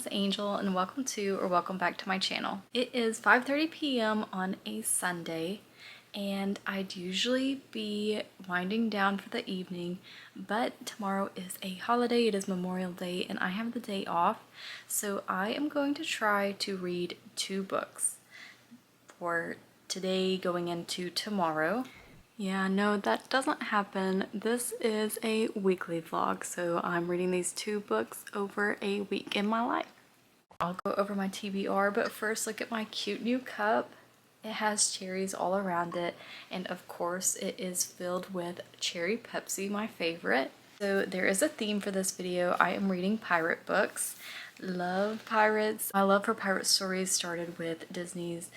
Miss Angel, and welcome back to my channel. It is 5:30 p.m. on a Sunday, and I'd usually be winding down for the evening, but tomorrow is a holiday. It is Memorial Day and I have the day off, so I am going to try to read 2 books for today going into tomorrow. Yeah, no, that doesn't happen. This is a weekly vlog, so I'm reading these 2 books over a week in my life. I'll go over my TBR, but first look at my cute new cup. It has cherries all around it, and of course it is filled with cherry Pepsi, my favorite. So there is a theme for this video. I am reading pirate books. Love pirates. My love for pirate stories started with Disney's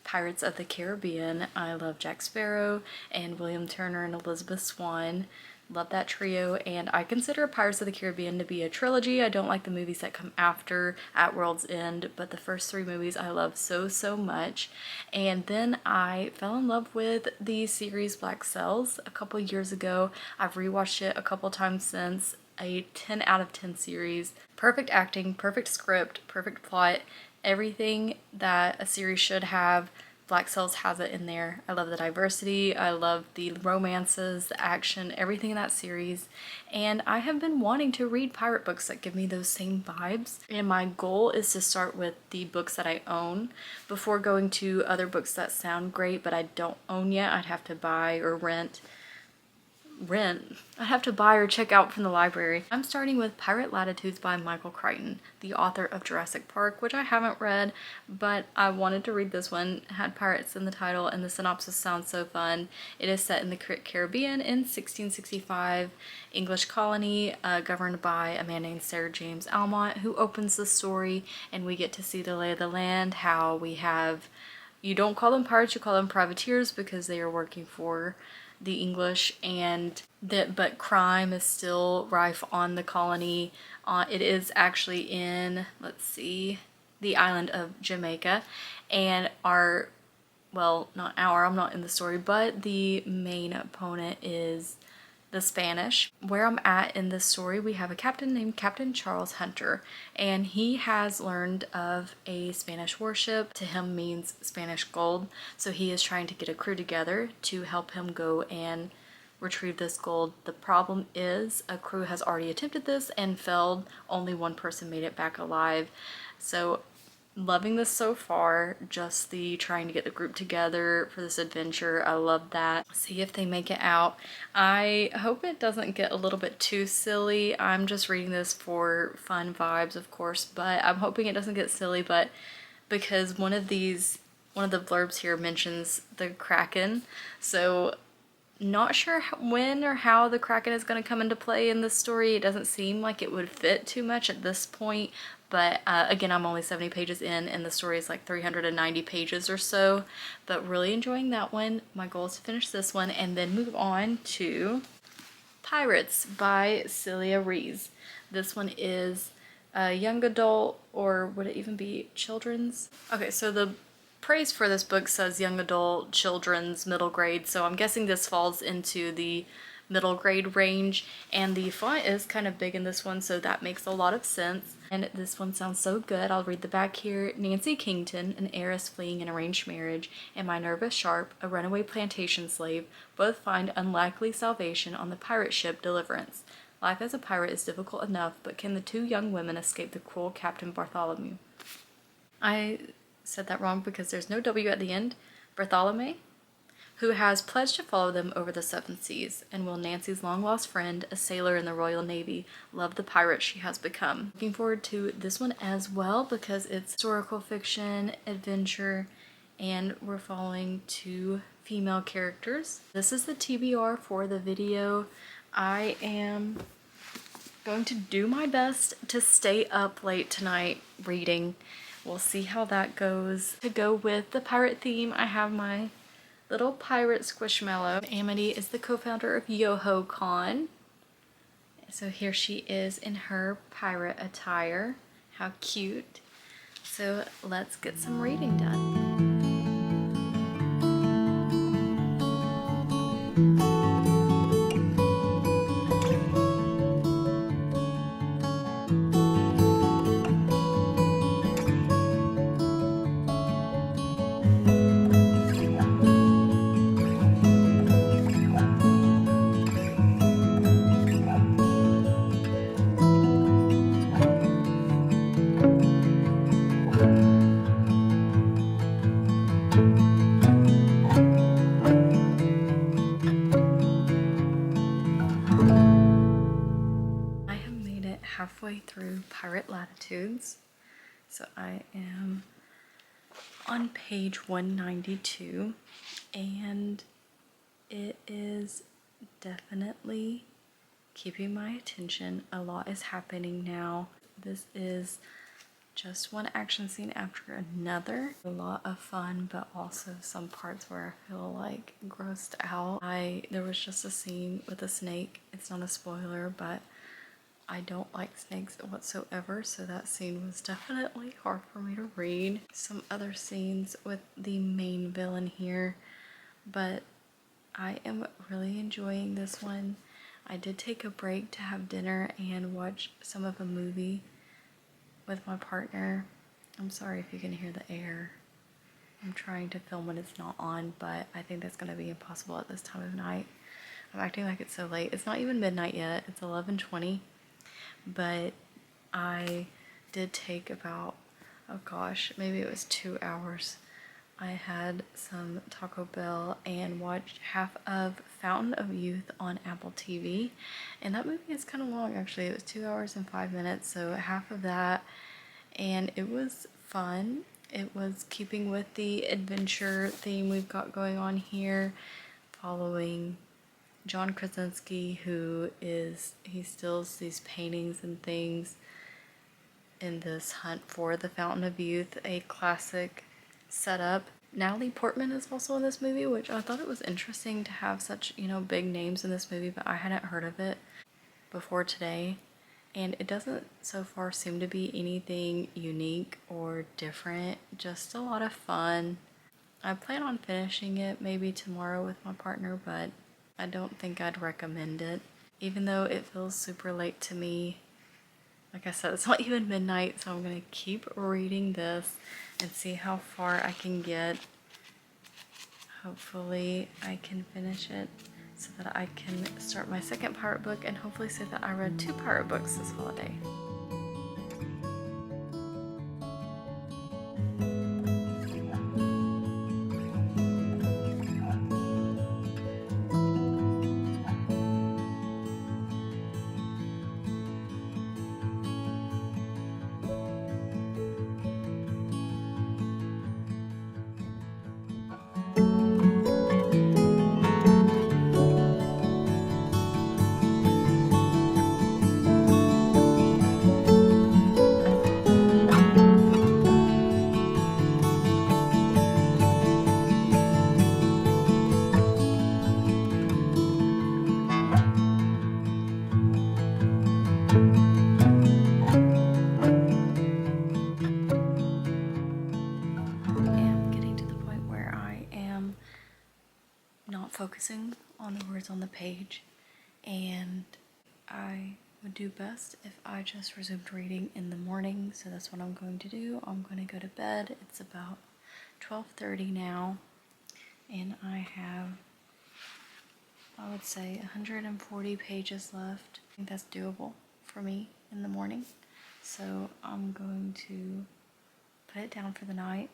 Pirates of the Caribbean. I love Jack Sparrow and William Turner and Elizabeth Swann. Love that trio, and I consider Pirates of the Caribbean to be a trilogy. I don't like the movies that come after At World's End, but the first 3 movies I love so much. And then I fell in love with the series Black Sails a couple years ago. I've rewatched it a couple times since. A 10 out of 10 series. Perfect acting, perfect script, perfect plot. Everything that a series should have, Black Sails has it in there. I love the diversity, I love the romances, the action, everything in that series. And I have been wanting to read pirate books that give me those same vibes. And my goal is to start with the books that I own before going to other books that sound great but I don't own yet. I'd have to buy or I'd have to buy or check out from the library. I'm starting with Pirate Latitudes by Michael Crichton, the author of Jurassic Park, which I haven't read, but I wanted to read this one. It had pirates in the title and the synopsis sounds so fun. It is set in the Caribbean in 1665, English colony, governed by a man named Sir James Almont, who opens the story, and we get to see the lay of the land, how we have, you don't call them pirates, you call them privateers because they are working for the English, and but crime is still rife on the colony. It is actually in, let's see, the island of Jamaica, and I'm not in the story, but the main opponent is the Spanish. Where I'm at in this story, we have a captain named Captain Charles Hunter, and he has learned of a Spanish warship. To him means Spanish gold, so he is trying to get a crew together to help him go and retrieve this gold. The problem is a crew has already attempted this and failed. Only one person made it back alive. So loving this so far, just the trying to get the group together for this adventure. I love that. See if they make it out. I hope it doesn't get a little bit too silly. I'm just reading this for fun vibes, of course, but I'm hoping it doesn't get silly, but because one of the blurbs here mentions the Kraken, so not sure when or how the Kraken is going to come into play in this story. It doesn't seem like it would fit too much at this point, but again, I'm only 70 pages in and the story is like 390 pages or so, but really enjoying that one. My goal is to finish this one and then move on to Pirates by Celia Rees. This one is a young adult, or would it even be children's? Okay, so the praise for this book says young adult, children's, middle grade, so I'm guessing this falls into the middle grade range, and the font is kind of big in this one, so that makes a lot of sense. And this one sounds so good. I'll read the back here. Nancy Kington, an heiress fleeing an arranged marriage, and Minerva Sharp, a runaway plantation slave, both find unlikely salvation on the pirate ship Deliverance. Life as a pirate is difficult enough, but can the 2 young women escape the cruel Captain Bartholomew? I said that wrong because there's no W at the end. Bartholomew, who has pledged to follow them over the 7 seas, and will Nancy's long-lost friend, a sailor in the Royal Navy, love the pirate she has become? Looking forward to this one as well because it's historical fiction, adventure, and we're following 2 female characters. This is the TBR for the video. I am going to do my best to stay up late tonight reading. We'll see how that goes. To go with the pirate theme, I have my little pirate squishmallow. Amity is the co-founder of Yoho Con. So here she is in her pirate attire. How cute. So let's get some reading done. Pirate Latitudes. So I am on page 192, and it is definitely keeping my attention. A lot is happening now. This is just one action scene after another. A lot of fun, but also some parts where I feel like grossed out. There was just a scene with a snake. It's not a spoiler, but I don't like snakes whatsoever, so that scene was definitely hard for me to read. Some other scenes with the main villain here, but I am really enjoying this one. I did take a break to have dinner and watch some of a movie with my partner. I'm sorry if you can hear the air. I'm trying to film when it's not on, but I think that's going to be impossible at this time of night. I'm acting like it's so late. It's not even midnight yet. It's 11:20, but I did take about, oh gosh, maybe it was 2 hours. I had some Taco Bell and watched half of Fountain of Youth on Apple TV. And that movie is kind of long actually. It was 2 hours and 5 minutes, so half of that. And it was fun. It was keeping with the adventure theme we've got going on here, following John Krasinski, he steals these paintings and things in this hunt for the Fountain of Youth, a classic setup. Natalie Portman is also in this movie, which I thought it was interesting to have such, big names in this movie, but I hadn't heard of it before today. And it doesn't so far seem to be anything unique or different, just a lot of fun. I plan on finishing it maybe tomorrow with my partner, but I don't think I'd recommend it. Even though it feels super late to me. Like I said, it's not even midnight, so I'm gonna keep reading this and see how far I can get. Hopefully I can finish it so that I can start my second pirate book and hopefully say that I read 2 pirate books this holiday. Focusing on the words on the page, and I would do best if I just resumed reading in the morning, so that's what I'm going to do. I'm going to go to bed. It's about 12:30 now, and I have, I would say, 140 pages left. I think that's doable for me in the morning, so I'm going to put it down for the night.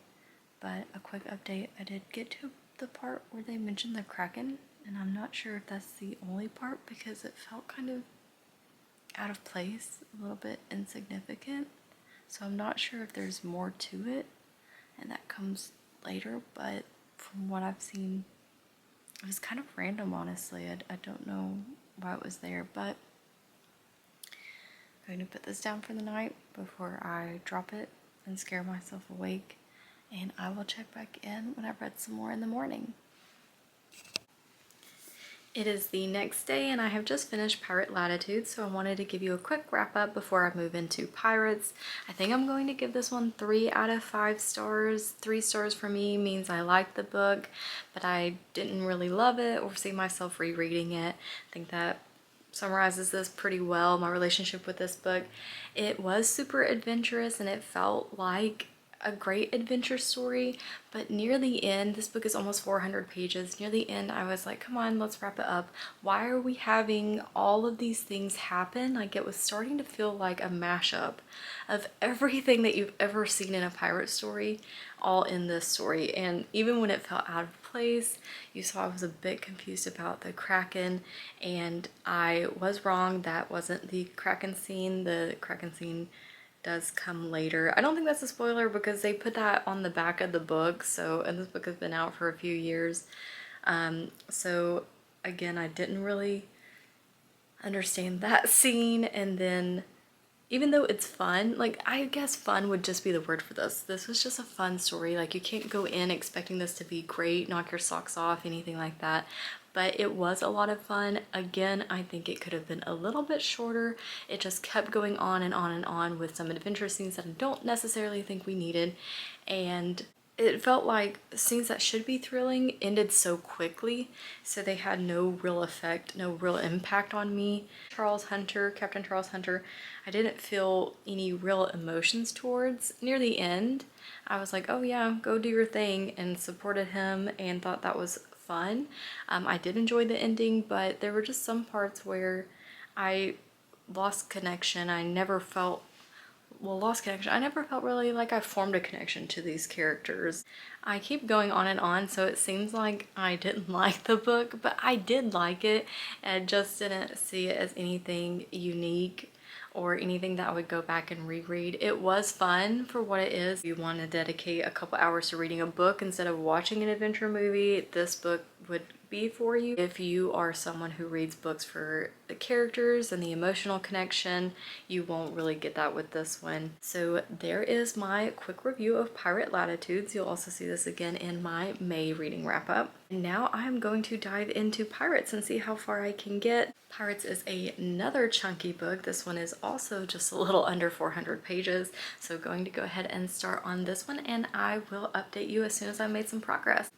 But a quick update, I did get to the part where they mentioned the Kraken, and I'm not sure if that's the only part because it felt kind of out of place, a little bit insignificant. So I'm not sure if there's more to it, and that comes later, but from what I've seen, it was kind of random, honestly. I don't know why it was there, but I'm going to put this down for the night before I drop it and scare myself awake. And I will check back in when I've read some more in the morning. It is the next day and I have just finished Pirate Latitudes, so I wanted to give you a quick wrap up before I move into Pirates. I think I'm going to give this one 3 out of 5 stars. 3 stars for me means I liked the book, but I didn't really love it or see myself rereading it. I think that summarizes this pretty well, my relationship with this book. It was super adventurous and it felt like a great adventure story, but near the end, this book is almost 400 pages, near the end I was like, come on, let's wrap it up. Why are we having all of these things happen? Like, it was starting to feel like a mashup of everything that you've ever seen in a pirate story, all in this story. And even when it felt out of place, you saw I was a bit confused about the Kraken, and I was wrong. That wasn't the Kraken scene. The Kraken scene does come later. I don't think that's a spoiler because they put that on the back of the book. So, and this book has been out for a few years. So again, I didn't really understand that scene. And then even though it's fun, like I guess fun would just be the word for this. This was just a fun story. Like you can't go in expecting this to be great, knock your socks off, anything like that. But it was a lot of fun. Again, I think it could have been a little bit shorter. It just kept going on and on and on with some adventure scenes that I don't necessarily think we needed. And it felt like scenes that should be thrilling ended so quickly, so they had no real effect, no real impact on me. Captain Charles Hunter, I didn't feel any real emotions towards. Near the end, I was like, oh yeah, go do your thing, and supported him and thought that was fun. I did enjoy the ending, but there were just some parts where I lost connection. I never felt really like I formed a connection to these characters. I keep going on and on, so it seems like I didn't like the book, but I did like it and just didn't see it as anything unique or anything that I would go back and reread. It was fun for what it is. If you want to dedicate a couple hours to reading a book instead of watching an adventure movie, this book would be for you. If you are someone who reads books for the characters and the emotional connection, you won't really get that with this one. So there is my quick review of Pirate Latitudes. You'll also see this again in my May reading wrap up. And now I'm going to dive into Pirates and see how far I can get. Pirates is another chunky book. This one is also just a little under 400 pages. So going to go ahead and start on this one, and I will update you as soon as I've made some progress.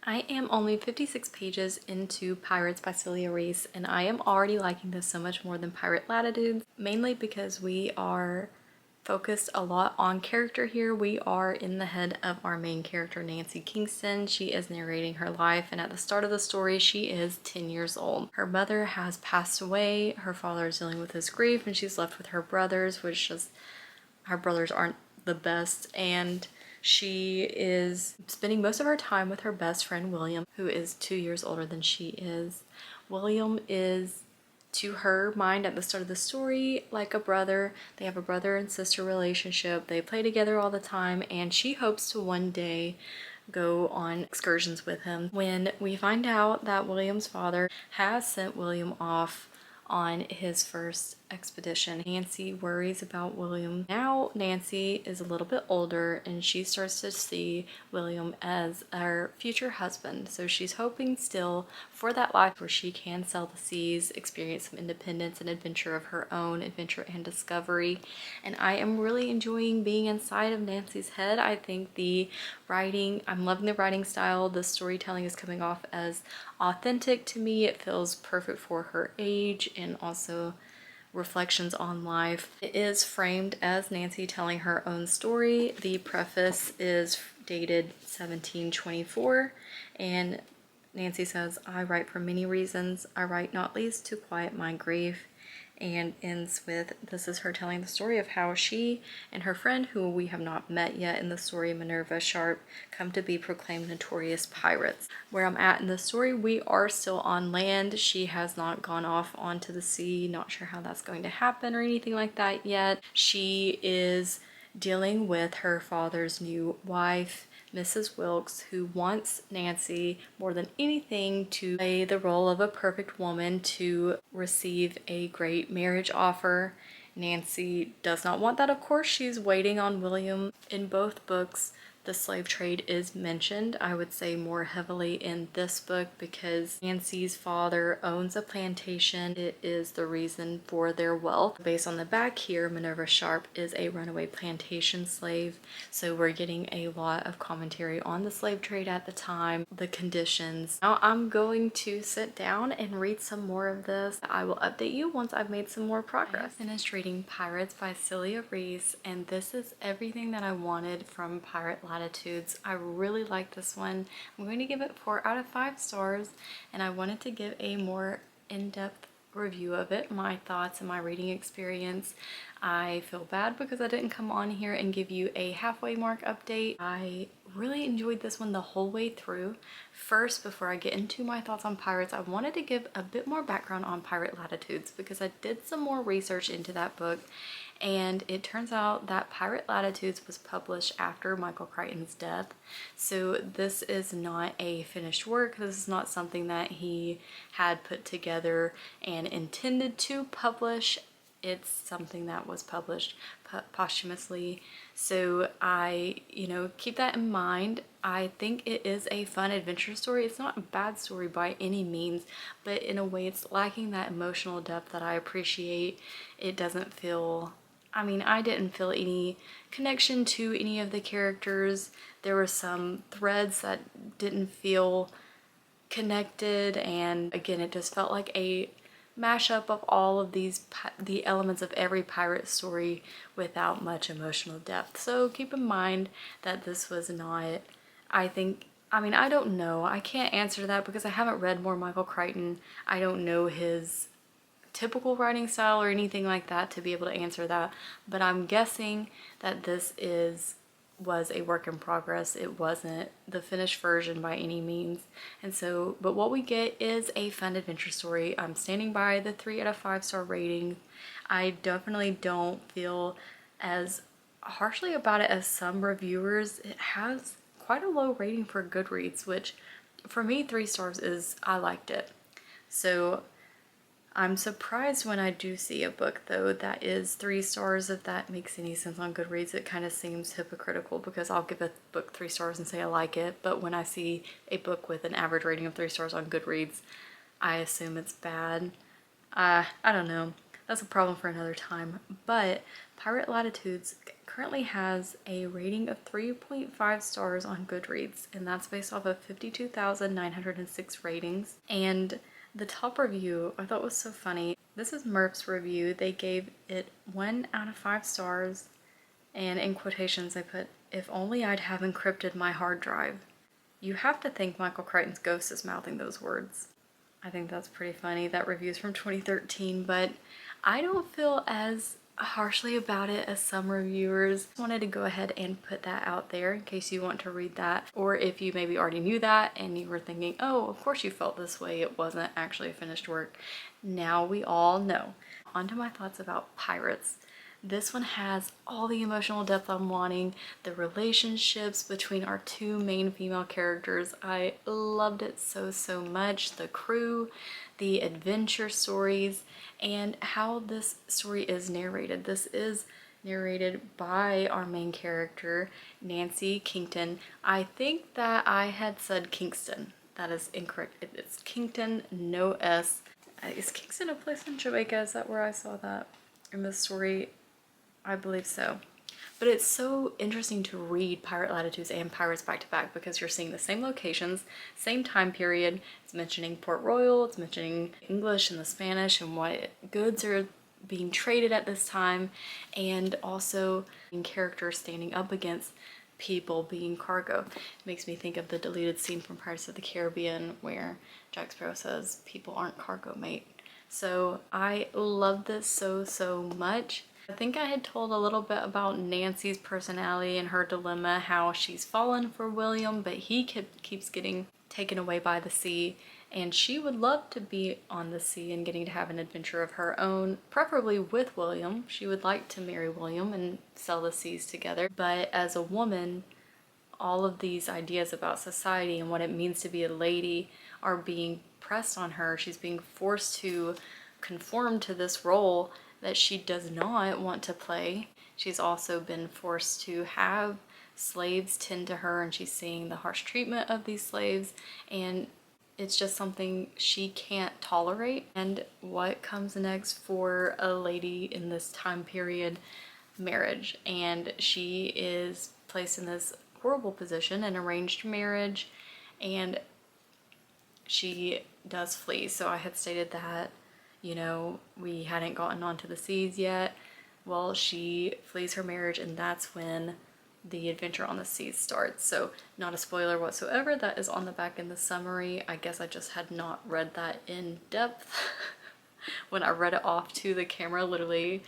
I am only 56 pages into Pirates by Celia Rees, and I am already liking this so much more than Pirate Latitudes, mainly because we are focused a lot on character here. We are in the head of our main character, Nancy Kingston. She is narrating her life, and at the start of the story, she is 10 years old. Her mother has passed away, her father is dealing with his grief, and she's left with her brothers, which just, her brothers aren't the best, and she is spending most of her time with her best friend William, who is 2 years older than she is. William is, to her mind at the start of the story, like a brother. They have a brother and sister relationship. They play together all the time, and she hopes to one day go on excursions with him. When we find out that William's father has sent William off on his first expedition, Nancy worries about William. Now Nancy is a little bit older and she starts to see William as her future husband. So she's hoping still for that life where she can sail the seas, experience some independence and adventure of her own, adventure and discovery. And I am really enjoying being inside of Nancy's head. I think the writing, I'm loving the writing style. The storytelling is coming off as authentic to me. It feels perfect for her age and also reflections on life. It is framed as Nancy telling her own story. The preface is dated 1724, and Nancy says, "I write for many reasons. I write not least to quiet my grief," and ends with, this is her telling the story of how she and her friend, who we have not met yet in the story, Minerva Sharp, come to be proclaimed notorious pirates. Where I'm at in the story, we are still on land. She has not gone off onto the sea. Not sure how that's going to happen or anything like that yet. She is dealing with her father's new wife, Mrs. Wilkes, who wants Nancy more than anything to play the role of a perfect woman to receive a great marriage offer. Nancy does not want that, of course. She's waiting on William. In both books, the slave trade is mentioned, I would say more heavily in this book, because Nancy's father owns a plantation. It is the reason for their wealth. Based on the back here, Minerva Sharp is a runaway plantation slave, so we're getting a lot of commentary on the slave trade at the time, the conditions. Now I'm going to sit down and read some more of this. I will update you once I've made some more progress. I finished reading Pirates by Celia Rees, and this is everything that I wanted from Pirate Latitudes. I really like this one. I'm going to give it 4 out of 5 stars, and I wanted to give a more in-depth review of it, my thoughts and my reading experience. I feel bad because I didn't come on here and give you a halfway mark update. I really enjoyed this one the whole way through. First, before I get into my thoughts on Pirates, I wanted to give a bit more background on Pirate Latitudes because I did some more research into that book, and it turns out that Pirate Latitudes was published after Michael Crichton's death. So this is not a finished work. This is not something that he had put together and intended to publish. It's something that was published posthumously. So I, keep that in mind. I think it is a fun adventure story. It's not a bad story by any means, but in a way it's lacking that emotional depth that I appreciate. It doesn't feel, I didn't feel any connection to any of the characters. There were some threads that didn't feel connected, and again, it just felt like a mashup of all of the elements of every pirate story without much emotional depth. So keep in mind that this was not, I don't know. I can't answer that because I haven't read more Michael Crichton. I don't know his typical writing style or anything like that to be able to answer that, but I'm guessing that this was a work in progress. It wasn't the finished version by any means. And so, but what we get is a fun adventure story. I'm standing by the 3 out of 5 star rating. I definitely don't feel as harshly about it as some reviewers. It has quite a low rating for Goodreads, which for me 3 stars is, I liked it. So I'm surprised when I do see a book though that is 3 stars, if that makes any sense on Goodreads. It kind of seems hypocritical because I'll give a book 3 stars and say I like it, but when I see a book with an average rating of 3 stars on Goodreads, I assume it's bad. I don't know. That's a problem for another time. But Pirate Latitudes currently has a rating of 3.5 stars on Goodreads, and that's based off of 52,906 ratings. And the top review I thought was so funny. This is Murph's review. They gave it 1 out of 5 stars, and in quotations they put, "If only I'd have encrypted my hard drive." You have to think Michael Crichton's ghost is mouthing those words. I think that's pretty funny. That review's from 2013, but I don't feel as harshly about it as some reviewers. I wanted to go ahead and put that out there in case you want to read that, or if you maybe already knew that and you were thinking, oh, of course you felt this way, it wasn't actually a finished work. Now we all know. On to my thoughts about Pirates. This one has all the emotional depth I'm wanting, the relationships between our 2 main female characters. I loved it so much. The crew, the adventure stories, and how this story is narrated. This is narrated by our main character, Nancy Kington. I think that I had said Kingston. That is incorrect. It's Kington, no S. Is Kingston a place in Jamaica? Is that where I saw that in the story? I believe so. But it's so interesting to read Pirate Latitudes and Pirates back to back because you're seeing the same locations, same time period. It's mentioning Port Royal, it's mentioning English and the Spanish and what goods are being traded at this time, and also characters standing up against people being cargo. It makes me think of the deleted scene from Pirates of the Caribbean where Jack Sparrow says people aren't cargo, mate. So I love this so much. I think I had told a little bit about Nancy's personality and her dilemma, how she's fallen for William, but he keeps getting taken away by the sea, and she would love to be on the sea and getting to have an adventure of her own, preferably with William. She would like to marry William and sail the seas together, but as a woman, all of these ideas about society and what it means to be a lady are being pressed on her. She's being forced to conform to this role that she does not want to play. She's also been forced to have slaves tend to her, and she's seeing the harsh treatment of these slaves, and it's just something she can't tolerate. And what comes next for a lady in this time period? Marriage. And she is placed in this horrible position, an arranged marriage, and she does flee. So I had stated that, we hadn't gotten onto the seas yet. Well, she flees her marriage, and that's when the adventure on the seas starts. So not a spoiler whatsoever. That is on the back in the summary. I guess I just had not read that in depth when I read it off to the camera literally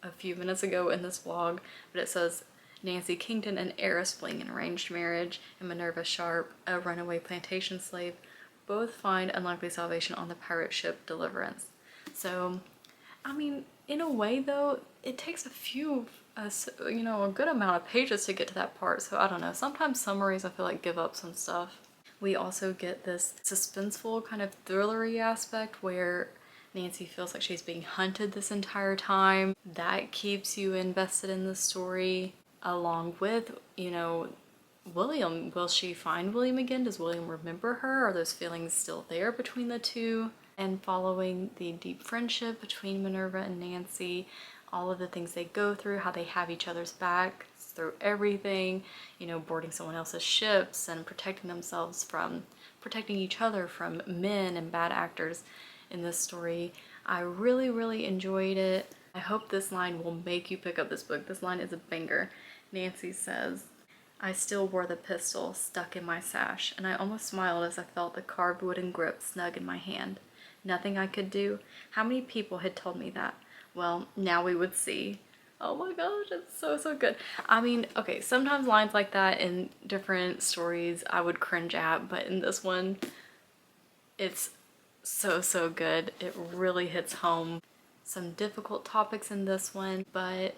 a few minutes ago in this vlog. But it says Nancy Kingdon, an heiress fleeing an arranged marriage, and Minerva Sharp, a runaway plantation slave, both find unlikely salvation on the pirate ship Deliverance. So, I mean, in a way though, it takes a few, you know, a good amount of pages to get to that part. So I don't know, sometimes summaries I feel like give up some stuff. We also get this suspenseful kind of thrillery aspect where Nancy feels like she's being hunted this entire time. That keeps you invested in the story, along with, you know, William. Will she find William again? Does William remember her? Are those feelings still there between the two? And following the deep friendship between Minerva and Nancy, all of the things they go through, how they have each other's back through everything, you know, boarding someone else's ships and protecting each other from men and bad actors in this story. I really, really enjoyed it. I hope this line will make you pick up this book. This line is a banger. Nancy says, "I still wore the pistol stuck in my sash, and I almost smiled as I felt the carved wooden grip snug in my hand. Nothing I could do. How many people had told me that? Well, now we would see." Oh my gosh, it's so, so good. I mean, okay, sometimes lines like that in different stories I would cringe at, but in this one, it's so, so good. It really hits home. Some difficult topics in this one, but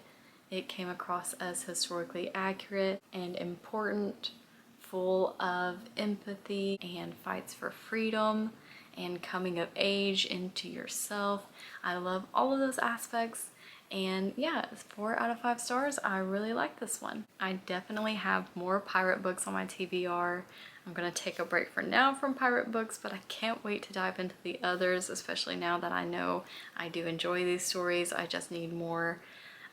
it came across as historically accurate and important, full of empathy and fights for freedom and coming of age into yourself. I love all of those aspects. And yeah, it's 4 out of 5 stars. I really like this one. I definitely have more pirate books on my TBR. I'm gonna take a break for now from pirate books, but I can't wait to dive into the others, especially now that I know I do enjoy these stories. I just need more.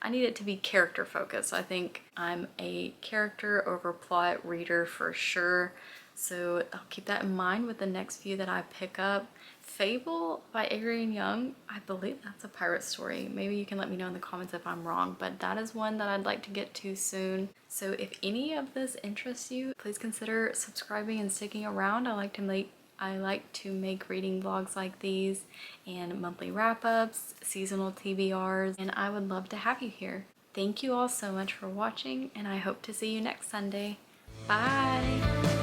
I need it to be character focused. I think I'm a character over plot reader for sure. So I'll keep that in mind with the next few that I pick up. Fable by Adrian Young, I believe that's a pirate story. Maybe you can let me know in the comments if I'm wrong, but that is one that I'd like to get to soon. So if any of this interests you, please consider subscribing and sticking around. I like to make reading vlogs like these and monthly wrap-ups, seasonal TBRs, and I would love to have you here. Thank you all so much for watching, and I hope to see you next Sunday. Bye!